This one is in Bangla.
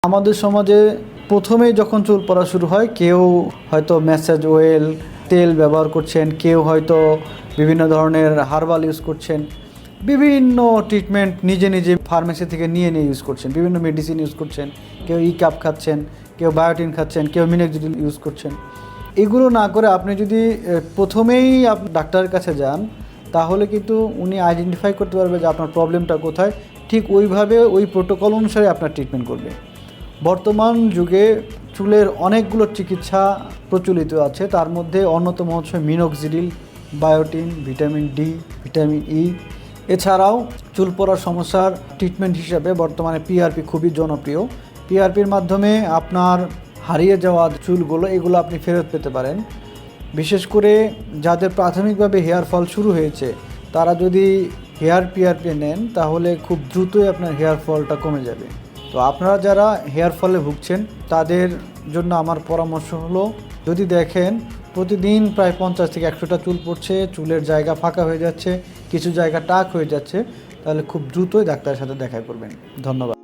আমাদের সমাজে প্রথমেই যখন চুল পড়া শুরু হয় কেউ হয়তো ম্যাসাজ অয়েল তেল ব্যবহার করছেন, কেউ হয়তো বিভিন্ন ধরনের হার্বাল ইউজ করছেন, বিভিন্ন ট্রিটমেন্ট নিজে নিজে ফার্মেসি থেকে নিয়ে ইউজ করছেন, বিভিন্ন মেডিসিন ইউজ করছেন, কেউ কাপ খাচ্ছেন, কেউ বায়োটিন খাচ্ছেন, কেউ মিনক্সিডিল ইউজ করছেন। এগুলো না করে আপনি যদি প্রথমেই ডাক্তারের কাছে যান তাহলে কিন্তু উনি আইডেন্টিফাই করতে পারবে যে আপনার প্রবলেমটা কোথায়, ঠিক ওইভাবে ওই প্রোটোকল অনুসারে আপনার ট্রিটমেন্ট করবে। বর্তমান যুগে চুলের অনেকগুলো চিকিৎসা প্রচলিত আছে, তার মধ্যে অন্যতম হচ্ছে minoxidil, বায়োটিন, vitamin D, vitamin E. এছাড়াও চুল পড়ার সমস্যার ট্রিটমেন্ট হিসাবে বর্তমানে পিআরপি খুবই জনপ্রিয়। পিআরপির মাধ্যমে আপনার হারিয়ে যাওয়া চুলগুলো এগুলো আপনি ফেরত পেতে পারেন। বিশেষ করে যাদের প্রাথমিকভাবে হেয়ার ফল শুরু হয়েছে তারা যদি হেয়ার পিআরপি নেন তাহলে খুব দ্রুতই আপনার হেয়ার ফলটা কমে যাবে। তো আপনারা যারা হেয়ার ফলে ভুগছেন তাদের জন্য আমার পরামর্শ হলো, যদি দেখেন প্রতিদিন প্রায় 50 থেকে 100টা চুল পড়ছে, চুলের জায়গা ফাঁকা হয়ে যাচ্ছে, কিছু জায়গা টাক হয়ে যাচ্ছে, তাহলে খুব দ্রুতই ডাক্তারের সাথে দেখা করবেন। ধন্যবাদ।